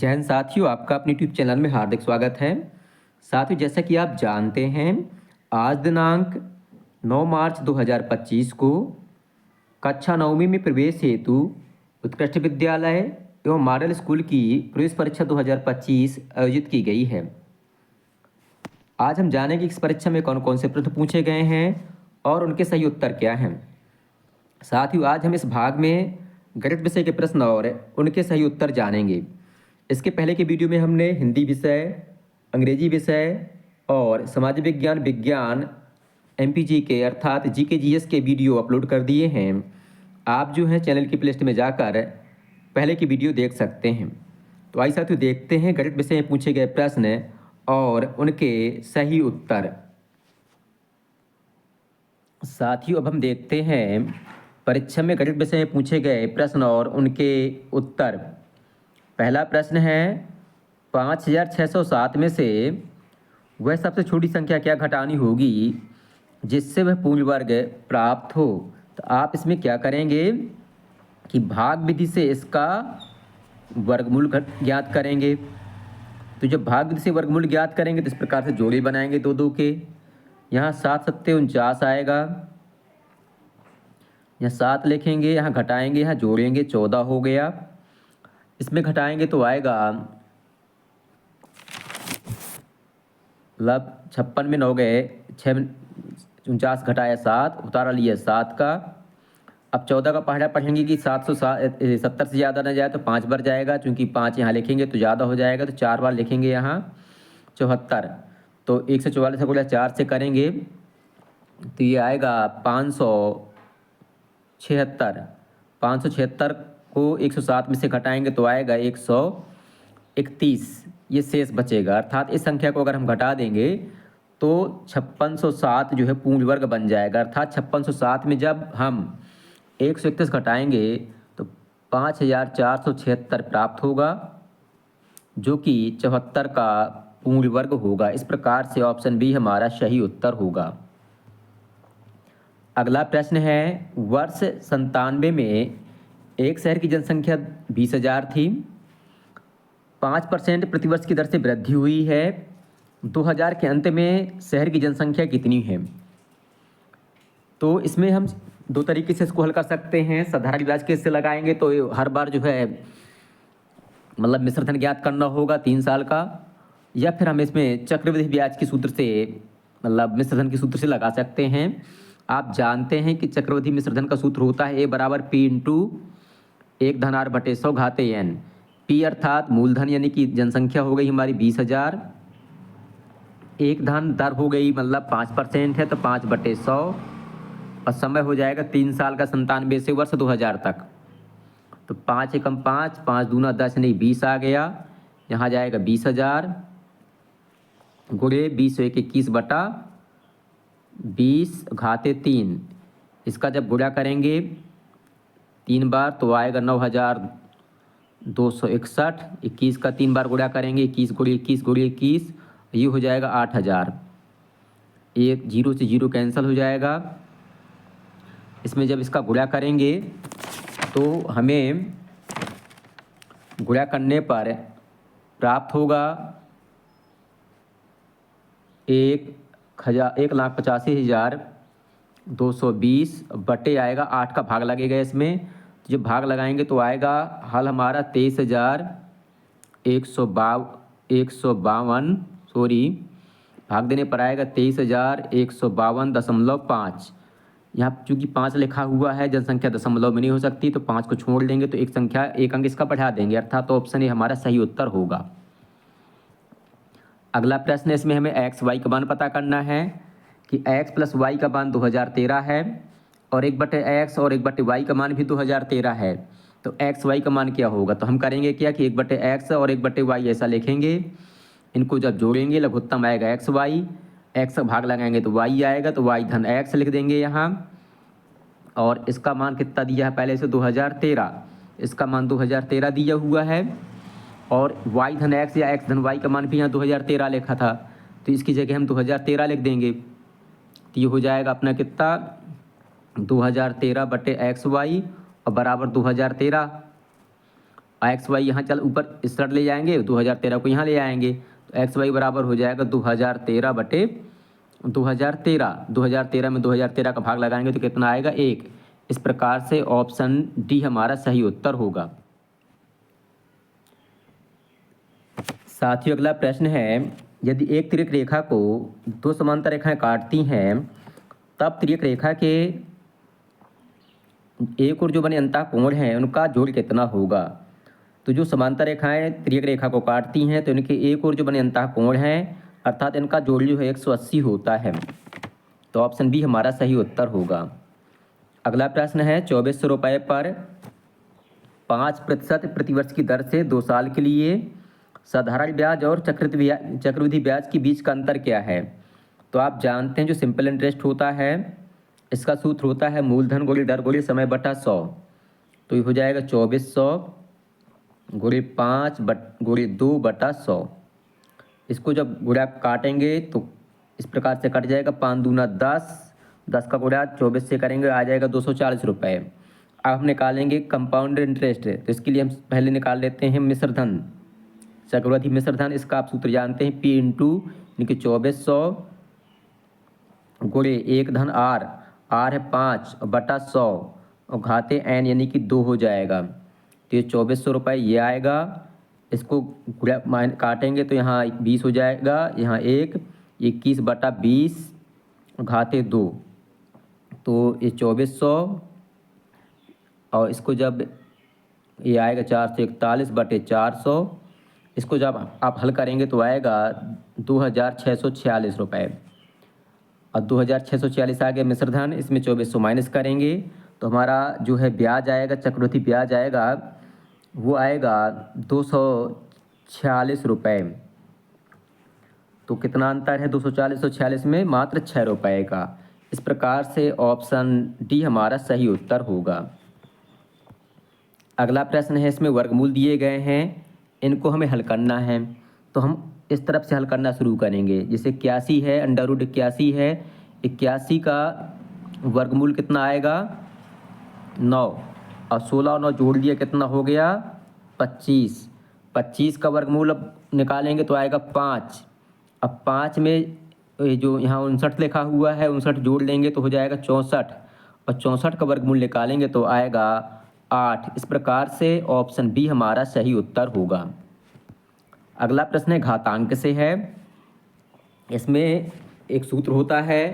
जय हिंद साथियों, आपका अपने यूट्यूब चैनल में हार्दिक स्वागत है। साथियों, जैसा कि आप जानते हैं, आज दिनांक 9 मार्च 2025 को कक्षा 9वीं में प्रवेश हेतु उत्कृष्ट विद्यालय एवं मॉडल स्कूल की प्रवेश परीक्षा 2025 आयोजित की गई है। आज हम जानेंगे इस परीक्षा में कौन कौन से प्रश्न पूछे गए हैं और उनके सही उत्तर क्या हैं। साथियों, आज हम इस भाग में गणित विषय के प्रश्न और उनके सही उत्तर जानेंगे। इसके पहले के वीडियो में हमने हिंदी विषय, अंग्रेजी विषय और समाज विज्ञान एमपीजी के अर्थात जीके जीएस के वीडियो अपलोड कर दिए हैं। आप जो हैं चैनल की प्लेलिस्ट में जाकर पहले की वीडियो देख सकते हैं। तो आइए साथियों, देखते हैं गणित विषय में पूछे गए प्रश्न और उनके सही उत्तर। साथियों, अब हम देखते हैं परीक्षा में गणित विषय में पूछे गए प्रश्न और उनके उत्तर। पहला प्रश्न है, 5607 में से वह सबसे छोटी संख्या क्या घटानी होगी जिससे वह पूर्ण वर्ग प्राप्त हो। तो आप इसमें क्या करेंगे कि भाग विधि से इसका वर्गमूल ज्ञात करेंगे। तो जब भाग विधि से वर्गमूल ज्ञात करेंगे तो इस प्रकार से जोड़े बनाएंगे दो दो के। यहाँ 7 सत्ते 49 आएगा, यहाँ 7 लिखेंगे, यहाँ घटाएंगे, यहाँ जोड़ेंगे, 14 हो गया। इसमें घटाएंगे तो आएगा मतलब 56 में 9 गए, 49 घटाया 7, उतारा लिया 7 का। अब 14 का पहाड़ा पढ़ेंगे कि 770 से ज़्यादा ना जाए तो 5 बार जाएगा, चूँकि 5 यहाँ लिखेंगे तो ज़्यादा हो जाएगा, तो 4 बार लिखेंगे यहाँ 74। तो 144 को 4 से करेंगे तो ये आएगा 576। 576 को 107 में से घटाएंगे तो आएगा 131। ये शेष बचेगा, अर्थात इस संख्या को अगर हम घटा देंगे तो 5607 जो है पूर्ण वर्ग बन जाएगा। अर्थात 5607 में जब हम 131 घटाएंगे तो 5476 प्राप्त होगा, जो कि 74 का पूर्ण वर्ग होगा। इस प्रकार से ऑप्शन बी हमारा सही उत्तर होगा। अगला प्रश्न है, वर्ष 97 में एक शहर की जनसंख्या 20,000 थी। 5% प्रतिवर्ष की दर से वृद्धि हुई है। 2000 के अंत में शहर की जनसंख्या कितनी है। तो इसमें हम दो तरीके से इसको हल कर सकते हैं। साधारण ब्याज के इससे लगाएंगे तो हर बार जो है मतलब मिश्रधन ज्ञात करना होगा 3 साल का, या फिर हम इसमें चक्रवृद्धि ब्याज के सूत्र से मतलब मिश्रधन के सूत्र से लगा सकते हैं। आप जानते हैं कि चक्रवृद्धि मिश्रधन का सूत्र होता है A बराबर P इंटू 1 धन R बटे 100 घाते n। P अर्थात मूलधन यानी कि जनसंख्या हो गई हमारी 20,000, 1 धन दर हो गई मतलब 5% है तो 5 बटे 100, और समय हो जाएगा 3 साल का 97 से वर्ष 2000 तक। तो 5 एकम 5, 5 दूना 10 नहीं 20 आ गया। यहाँ जाएगा 20,000 गुणे 20 1 21 बटा 20 घाते 3। इसका जब गुणा करेंगे 3 बार तो आएगा 9,261। 21 का 3 बार गुणा करेंगे, 21 गुणे 21 गुणे 21, ये हो जाएगा 8,000। एक 0 से 0 कैंसिल हो जाएगा। इसमें जब इसका गुणा करेंगे तो हमें गुणा करने पर प्राप्त होगा 1,85,220 बटे आएगा 8 का भाग लगेगा इसमें। तो जब भाग लगाएंगे तो आएगा हल हमारा 23,152 सॉरी, भाग देने पर आएगा 23,152.5। यहाँ चूँकि 5 लिखा हुआ है, जनसंख्या दशमलव में नहीं हो सकती, तो 5 को छोड़ देंगे तो एक अंक इसका बढ़ा देंगे, अर्थात तो ऑप्शन ए हमारा सही उत्तर होगा। अगला प्रश्न है, इसमें हमें एक्स वाई का मान पता करना है कि एक्स प्लस वाई का मान 2013 है और 1/x और 1/y का मान भी 2013 है। तो एक्स वाई का मान क्या होगा। तो हम करेंगे क्या कि 1/x और 1/y ऐसा लिखेंगे। इनको जब जोड़ेंगे लघुत्तम आएगा एक्स वाई, एक्स का भाग लगाएंगे तो वाई आएगा, तो वाई धन एक्स लिख देंगे यहाँ। और इसका मान कितना दिया है पहले से 2013, इसका मान 2013 दिया हुआ है, और वाई धन एक्स या एक्स धन वाई का मान भी यहाँ 2013 लिखा था, तो इसकी जगह हम 2013 लिख देंगे। तो ये हो जाएगा अपना कितना 2013 बटे एक्स वाई और बराबर 2013। एक्स वाई यहाँ चल ऊपर इस साइड ले जाएंगे, 2013 को यहाँ ले आएंगे, तो एक्स वाई बराबर हो जाएगा 2013 बटे 2013। 2013 में 2013 का भाग लगाएंगे तो कितना आएगा 1। इस प्रकार से ऑप्शन डी हमारा सही उत्तर होगा। साथियों अगला प्रश्न है, यदि एक तिर्यक रेखा को दो समांतर रेखाएं काटती हैं तब तिर्यक रेखा के एक और जो बने अंतःकोण हैं उनका जोड़ कितना होगा। तो जो समांतर रेखाएं तिर्यक रेखा को काटती हैं तो इनके एक और जो बने अंतःकोण हैं अर्थात इनका जोड़ जो है 180 होता है। तो ऑप्शन बी हमारा सही उत्तर होगा। अगला प्रश्न है, 2400 रुपये पर 5% प्रतिवर्ष की दर से 2 साल के लिए साधारण ब्याज और चक्रवृद्धि ब्याज के बीच का अंतर क्या है। तो आप जानते हैं जो सिंपल इंटरेस्ट होता है इसका सूत्र होता है मूलधन गुणे दर गुणे समय बटा 100। तो ये हो जाएगा 2400 गुणे 5 गुणे 2 बटा 100। इसको जब गुणा काटेंगे तो इस प्रकार से कट जाएगा, 5 दूना 10, 10 का गुणा 24 से करेंगे आ जाएगा 240 रुपये। अब हम निकालेंगे कंपाउंड इंटरेस्ट, तो इसके लिए हम पहले निकाल लेते हैं मिश्रधन, चक्रवृद्धि मिश्रधन। इसका आप सूत्र जानते हैं P इंटू यानी कि 2400 गुणे 1 धन R, R है 5 बटा 100 और घाते n यानी कि 2 हो जाएगा। तो ये 2400 रुपये ये आएगा, इसको काटेंगे तो यहाँ 20 हो जाएगा, यहाँ 1 21 बटा 20 घाते 2। तो ये 2400 और इसको जब ये आएगा 441 बटे 400, इसको जब आप हल करेंगे तो आएगा 2646 रुपये। और 2646 आ गया मिश्रधन, इसमें 2400 माइनस करेंगे तो हमारा जो है ब्याज आएगा, चक्रवृद्धि ब्याज आएगा, वो आएगा 246 रुपये। तो कितना अंतर है 240 और 46 में, मात्र 6 रुपये का। इस प्रकार से ऑप्शन डी हमारा सही उत्तर होगा। अगला प्रश्न है, इसमें वर्गमूल दिए गए हैं, इनको हमें हल करना है। तो हम इस तरफ से हल करना शुरू करेंगे। जैसे 81 है, अंडर रूट 81 है, 81 का वर्गमूल कितना आएगा 9 और 16 और 9 जोड़ दिया कितना हो गया 25। 25 का वर्गमूल अब निकालेंगे तो आएगा 5। अब 5 में जो यहाँ 59 लिखा हुआ है 59 जोड़ लेंगे तो हो जाएगा 64 और 64 का वर्गमूल निकालेंगे तो आएगा 8। इस प्रकार से ऑप्शन बी हमारा सही उत्तर होगा। अगला प्रश्न है घातांक से है। इसमें एक सूत्र होता है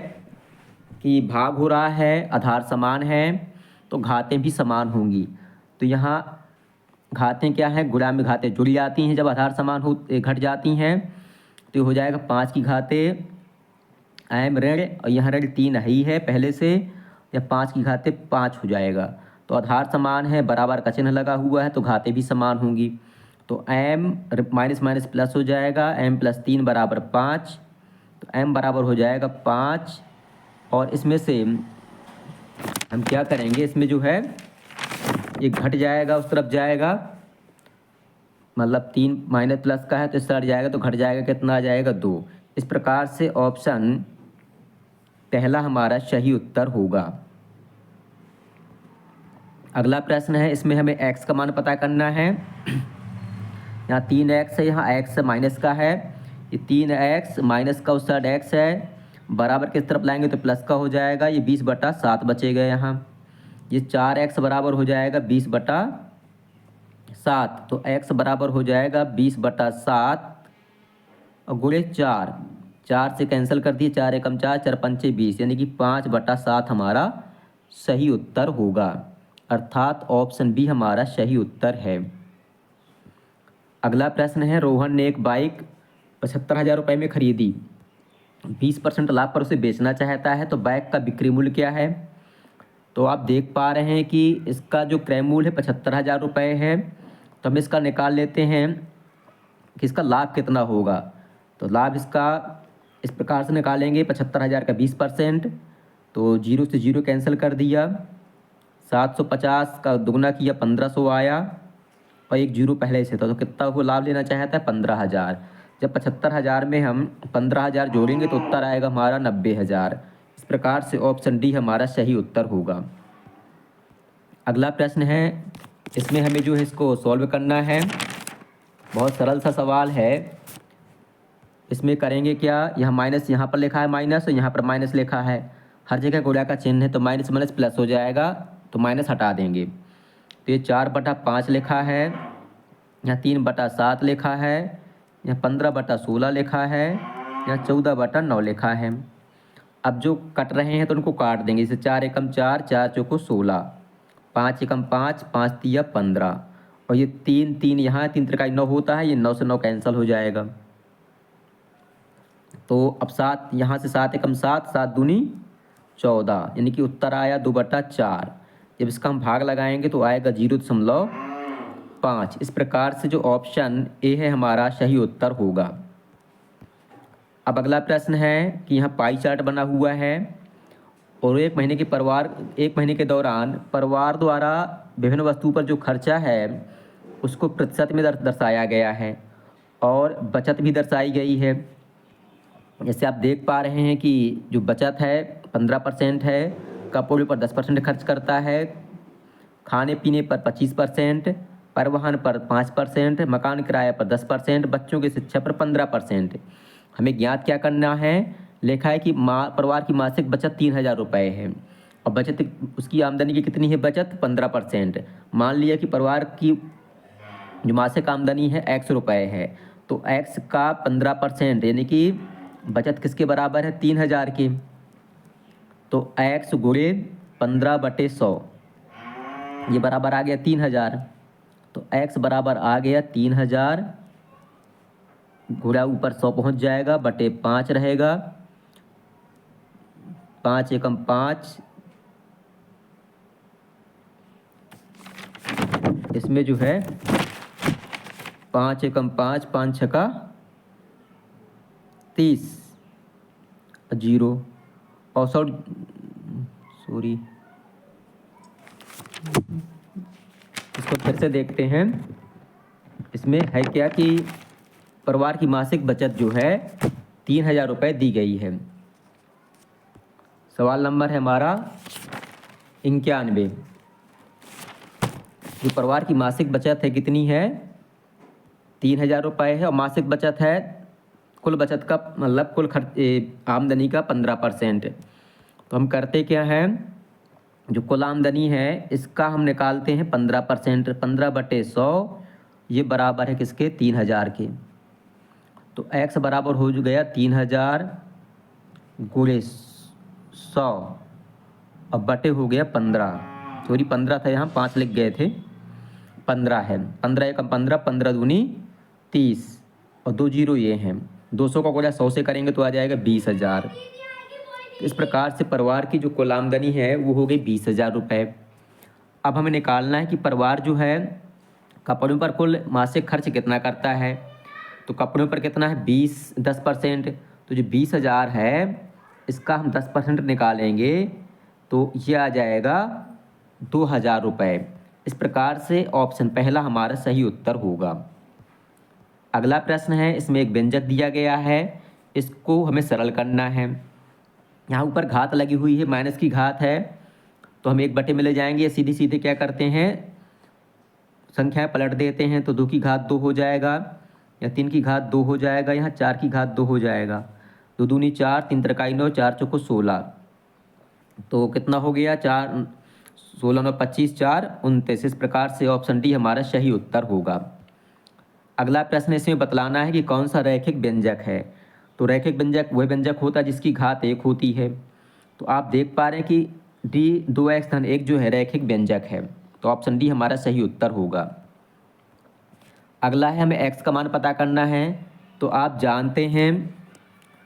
कि भाग हो रहा है, आधार समान है तो घातें भी समान होंगी। तो यहाँ घातें क्या हैं, गुणा में घातें जुड़ जाती हैं जब आधार समान हो घट जाती हैं। तो ये हो जाएगा 5 की घातें एम ऋण और यहाँ ऋण 3 ही है पहले से, या 5 की घातें 5 हो जाएगा। तो आधार समान है, बराबर का चिन्ह लगा हुआ है तो घातें भी समान होंगी। तो m माइनस माइनस प्लस हो जाएगा, m प्लस 3 बराबर 5। तो m बराबर हो जाएगा 5 और इसमें से हम क्या करेंगे, इसमें जो है ये घट जाएगा उस तरफ जाएगा, मतलब 3 माइनस प्लस का है तो इस तरफ जाएगा तो घट जाएगा, कितना आ जाएगा 2। इस प्रकार से ऑप्शन पहला हमारा सही उत्तर होगा। अगला प्रश्न है, इसमें हमें x का मान पता करना है। यहाँ 3x है, यहाँ x माइनस का है, ये 3x माइनस का उस साइड x है, बराबर किस तरफ लाएंगे तो प्लस का हो जाएगा, ये 20 बटा 7 बचेगा। यहाँ ये 4x बराबर हो जाएगा 20 बटा 7। तो x बराबर हो जाएगा 20 बटा 7 और गुणे 4, 4 से कैंसिल कर दिए, 4 एकम 4, 4 पंचे 20, यानी कि 5 बटा 7 हमारा सही उत्तर होगा। अर्थात ऑप्शन बी हमारा सही उत्तर है। अगला प्रश्न है, रोहन ने एक बाइक 75,000 रुपये में खरीदी, 20% लाभ पर उसे बेचना चाहता है, तो बाइक का बिक्री मूल्य क्या है। तो आप देख पा रहे हैं कि इसका जो क्रय मूल्य है 75,000 रुपये है। तो हम इसका निकाल लेते हैं कि इसका लाभ कितना होगा। तो लाभ इसका इस प्रकार से निकालेंगे, 75,000 का 20%, तो 0 से 0 कैंसिल कर दिया, 750 का दुगना किया 1500 आया और एक 0 पहले से था, तो कितना वो लाभ लेना चाहता है 15,000। जब 75,000 में हम 15,000 जोड़ेंगे तो उत्तर आएगा हमारा 90,000। इस प्रकार से ऑप्शन डी हमारा सही उत्तर होगा। अगला प्रश्न है, इसमें हमें जो है इसको सॉल्व करना है। बहुत सरल सा सवाल है। इसमें करेंगे क्या, यहाँ माइनस यहाँ पर लिखा है माइनस और यहाँ पर माइनस लिखा है, हर जगह गुणा का चिन्ह है तो माइनस माइनस प्लस हो जाएगा, तो माइनस हटा देंगे। तो ये 4/5 लिखा है, यहाँ 3/7 लिखा है, यहाँ 15/16 लिखा है, यहाँ 14/9 लिखा है। अब जो कट रहे हैं तो उनको काट देंगे। जैसे 4 एकम 4, 4 चौको 16, 5 एकम 5, 5 तिया 15, और ये 3 3 यहाँ 3 त्रिकाई 9 होता है, ये 9 से 9 कैंसिल हो जाएगा। तो अब 7 यहाँ से 7 एकम 7, 7 दूनी 14, यानी कि उत्तर आया 2/4। जब इसका हम भाग लगाएंगे तो आएगा 0.5। इस प्रकार से जो ऑप्शन ए है हमारा सही उत्तर होगा। अब अगला प्रश्न है कि यहाँ पाई चार्ट बना हुआ है और एक महीने के दौरान परिवार द्वारा विभिन्न वस्तु पर जो खर्चा है उसको प्रतिशत में दर्शाया गया है और बचत भी दर्शाई गई है। जैसे आप देख पा रहे हैं कि जो बचत है 15% है, कपड़ों पर 10% खर्च करता है, खाने पीने पर 25%, परिवहन पर 5%, मकान किराए पर 10%, बच्चों की शिक्षा पर 15%। हमें ज्ञात क्या करना है, लिखा है कि परिवार की मासिक बचत 3,000 रुपये है और बचत उसकी आमदनी की कितनी है, बचत 15%। मान लिया कि परिवार की जो मासिक आमदनी है x रुपये है, तो x का 15% यानी कि बचत किसके बराबर है, 3,000 के। तो x गुणे 15/100 ये बराबर आ गया 3,000। तो x बराबर आ गया 3,000, गुणा ऊपर 100 पहुंच जाएगा, बटे 5 रहेगा, 5 एकम 5, इसमें जो है 5 एकम 5, 5 छका 30, 0 और सॉरी इसको फिर से देखते हैं। इसमें है क्या कि परिवार की मासिक बचत जो है 3,000 रुपये दी गई है। सवाल नंबर है हमारा 91। जो परिवार की मासिक बचत है कितनी है, 3,000 रुपये है और मासिक बचत है कुल बचत का मतलब कुल खर्च आमदनी का 15%। तो हम करते क्या हैं, जो कुल आमदनी है इसका हम निकालते हैं 15%, 15/100 ये बराबर है किसके, 3,000 के। तो x बराबर हो गया 3,000 गुणे 100 और बटे हो गया 15, सॉरी 15 था यहाँ 5 लिख गए थे, 15 है, 15 एकम 15, 15 दूनी 30 और 2 जीरो ये हैं, 200 का गुणा 100 से करेंगे तो आ जाएगा 20,000। इस प्रकार से परिवार की जो कुल आमदनी है वो हो गई 20,000 रुपये। अब हमें निकालना है कि परिवार जो है कपड़ों पर कुल मासिक खर्च कितना करता है। तो कपड़ों पर कितना है 10%, तो जो 20,000 है इसका हम 10% निकालेंगे तो ये आ जाएगा 2,000 रुपये। इस प्रकार से ऑप्शन पहला हमारा सही उत्तर होगा। अगला प्रश्न है, इसमें एक व्यंजक दिया गया है, इसको हमें सरल करना है। यहाँ ऊपर घात लगी हुई है, माइनस की घात है, तो हम 1/में ले जाएंगे। सीधे सीधे क्या करते हैं, संख्याएं पलट देते हैं। तो 2 की घात 2 हो जाएगा, या 3 की घात 2 हो जाएगा, यहाँ 4 की घात 2 हो जाएगा। 2 दूनी 4, 3 त्रिकाई 9, 4 चौको 16, तो कितना हो गया 4, 16 9 25, 4 29। इस प्रकार से ऑप्शन डी हमारा सही उत्तर होगा। अगला प्रश्न इसमें बतलाना है कि कौन सा रैखिक व्यंजक है। तो रैखिक व्यंजक वह व्यंजक होता है जिसकी घात 1 होती है। तो आप देख पा रहे हैं कि डी 2x धन 1 जो है रैखिक व्यंजक है, तो ऑप्शन डी हमारा सही उत्तर होगा। अगला है हमें x का मान पता करना है। तो आप जानते हैं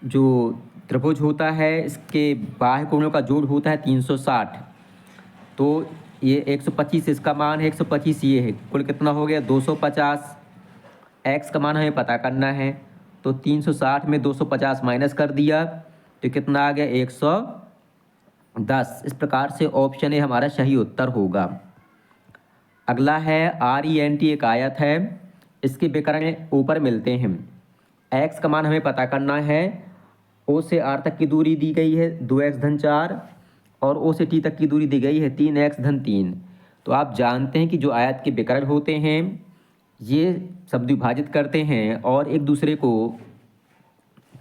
जो त्रिभुज होता है इसके बाह्य कोणों का जोड़ होता है 360। तो ये 125 इसका मान है, 125 ये है, कुल कितना हो गया 250। x का मान हमें पता करना है, तो 360 में 250 माइनस कर दिया तो कितना आ गया 110। इस प्रकार से ऑप्शन ए हमारा सही उत्तर होगा। अगला है RENT एक आयत है, इसके विकर्ण ऊपर मिलते हैं। x का मान हमें पता करना है। O से R तक की दूरी दी गई है 2x धन 4 और O से T तक की दूरी दी गई है 3x धन 3। तो आप जानते हैं कि जो आयत के विकर्ण होते हैं ये शब्द विभाजित करते हैं और एक दूसरे को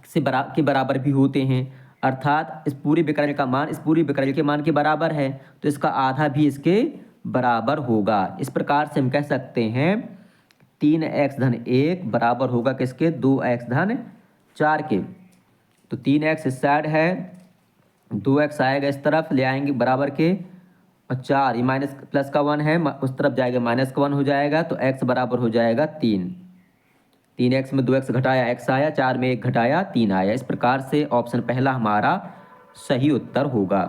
के बराबर भी होते हैं, अर्थात इस पूरे विकर्ण का मान इस पूरे विकर्ण के मान के बराबर है, तो इसका आधा भी इसके बराबर होगा। इस प्रकार से हम कह सकते हैं 3x-1 बराबर होगा किसके, 2x-4 के। तो 3x इस साइड है, 2x आएगा इस तरफ, ले आएंगे बराबर के, और 4 ये माइनस प्लस का 1 है, उस तरफ जाएगा माइनस का 1 हो जाएगा, तो x बराबर हो जाएगा 3। 3x में 2x घटाया x आया, 4 में 1 घटाया 3 आया। इस प्रकार से ऑप्शन पहला हमारा सही उत्तर होगा।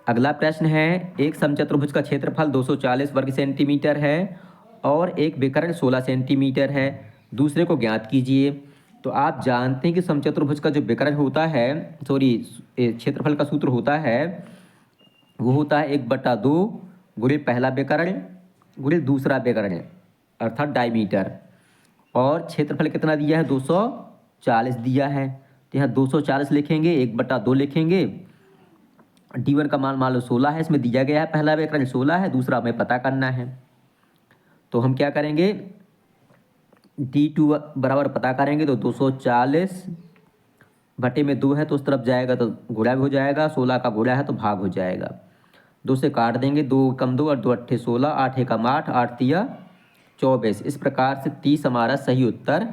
अगला प्रश्न है, एक समचतुर्भुज का क्षेत्रफल 240 वर्ग सेंटीमीटर है और एक विकर्ण 16 सेंटीमीटर है, दूसरे को ज्ञात कीजिए। तो आप जानते हैं कि समचतुर्भुज का जो विकर्ण होता है, क्षेत्रफल का सूत्र होता है वो होता है 1/2 गुणे पहला विकर्ण गुणे दूसरा विकर्ण, अर्थात डायमीटर। और क्षेत्रफल कितना दिया है, 240 दिया है, तो यहाँ 240 लिखेंगे, 1/2 लिखेंगे, d1 का मान लो 16 है, इसमें दिया गया है पहला विकर्ण 16 है, दूसरा हमें पता करना है। तो हम क्या करेंगे, d2 बराबर पता करेंगे, तो 240 बटे में 2 है तो उस तरफ जाएगा तो गुणा भी हो जाएगा, 16 का गुणा है तो भाग हो जाएगा, 2 से काट देंगे, 2 कम 2 और 2 अट्ठे 16, 8 एकम 8, 8 तिया 24। इस प्रकार से 30 हमारा सही उत्तर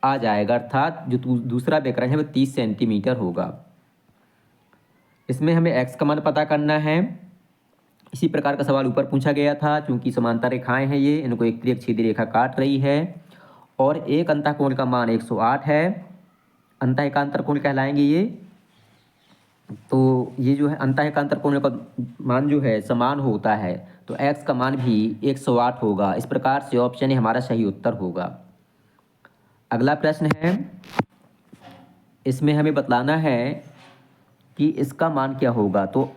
आ जाएगा, अर्थात जो दूसरा विकर्ण है वो 30 सेंटीमीटर होगा। इसमें हमें x का मान पता करना है। इसी प्रकार का सवाल ऊपर पूछा गया था, चूंकि समांतर रेखाएं हैं ये, इनको एक तिर्यक रेखा काट रही है, और एक अंतःकोण का मान 108 है, अंतःएकांतर कोण कहलाएंगे ये। तो ये जो है अंतःएकांतर कोण का मान जो है समान होता है, तो x का मान भी 108 होगा। इस प्रकार से ऑप्शन ए हमारा सही उत्तर होगा। अगला प्रश्न है, इसमें हमें बतलाना है कि इसका मान क्या होगा। तो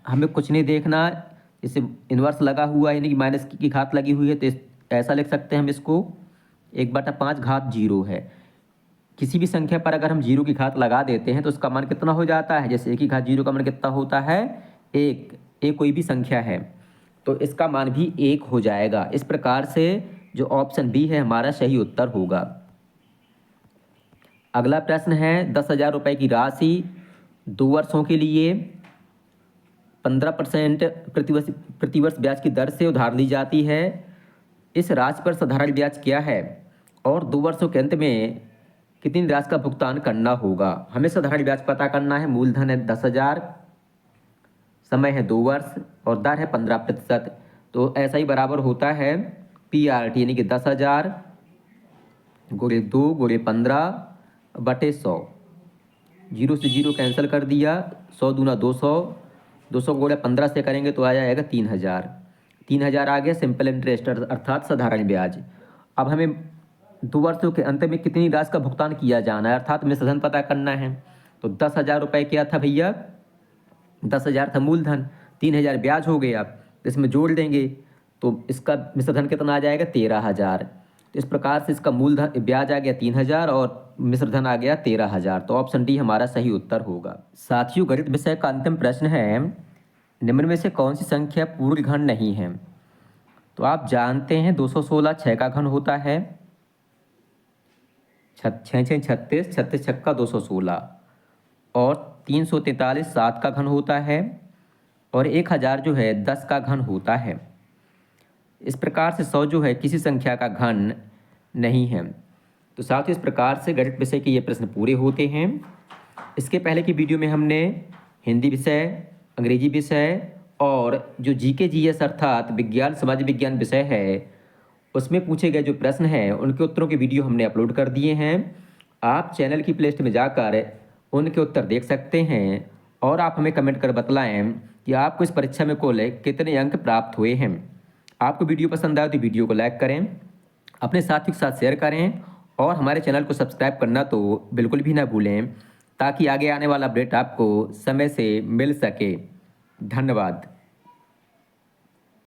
हमें कुछ नहीं देखना, इसे इन्वर्स लगा हुआ है, यानी कि माइनस की घात लगी हुई है, तो ऐसा लिख सकते हैं हम इसको 1/5 घात 0 है। किसी भी संख्या पर अगर हम 0 की घात लगा देते हैं तो उसका मान कितना हो जाता है, जैसे 1 की घात 0 का मान कितना होता है 1, एक कोई भी संख्या है तो इसका मान भी 1 हो जाएगा। इस प्रकार से जो ऑप्शन बी है हमारा सही उत्तर होगा। अगला प्रश्न है, 10,000 रुपये की राशि 2 वर्षों के लिए 15% प्रतिवर्ष ब्याज की दर से उधार ली जाती है। इस राशि पर साधारण ब्याज क्या है और 2 वर्षों के अंत में कितनी राशि का भुगतान करना होगा। हमें साधारण ब्याज पता करना है। मूलधन है 10,000, समय है 2 वर्ष और दर है 15%। तो ऐसा ही बराबर होता है PRT, यानी कि 10,000 गुणे 2 गुणे 15 बटे 100। 0 से 0 कैंसिल कर दिया, 100 दूना 200, 200 गुणे 15 से करेंगे तो आ जाएगा 3,000। 3,000 आ गया सिंपल इंटरेस्ट अर्थात साधारण ब्याज। अब हमें 2 वर्षों के अंत में कितनी राशि का भुगतान किया जाना है, अर्थात मिश्रधन पता करना है। तो 10,000 रुपये क्या था भैया, 10,000 था मूलधन, 3,000 ब्याज हो गया, इसमें जोड़ देंगे तो इसका मिश्रधन कितना आ जाएगा 13,000। तो इस प्रकार से इसका मूलधन ब्याज आ गया 3,000 और मिश्रधन आ गया 13,000। तो ऑप्शन डी हमारा सही उत्तर होगा। साथियों, गणित विषय का अंतिम प्रश्न है, निम्न में से कौन सी संख्या पूर्ण घन नहीं है। तो आप जानते हैं 216 6 का घन होता है, 6 6 36, 36 छक्का 216, और 343 7 का घन होता है, और 1000 जो है 10 का घन होता है। इस प्रकार से 100 जो है किसी संख्या का घन नहीं है। तो साथ ही इस प्रकार से गणित विषय के ये प्रश्न पूरे होते हैं। इसके पहले की वीडियो में हमने हिंदी विषय, अंग्रेजी विषय और जो GK GS अर्थात विज्ञान समाज विज्ञान विषय है उसमें पूछे गए जो प्रश्न हैं उनके उत्तरों के वीडियो हमने अपलोड कर दिए हैं। आप चैनल की प्लेलिस्ट में जाकर उनके उत्तर देख सकते हैं और आप हमें कमेंट कर बतलाएं कि आपको इस परीक्षा में कुल कितने अंक प्राप्त हुए हैं। आपको वीडियो पसंद आए तो वीडियो को लाइक करें, अपने साथियों के साथ शेयर करें और हमारे चैनल को सब्सक्राइब करना तो बिल्कुल भी ना भूलें, ताकि आगे आने वाला अपडेट आपको समय से मिल सके। धन्यवाद।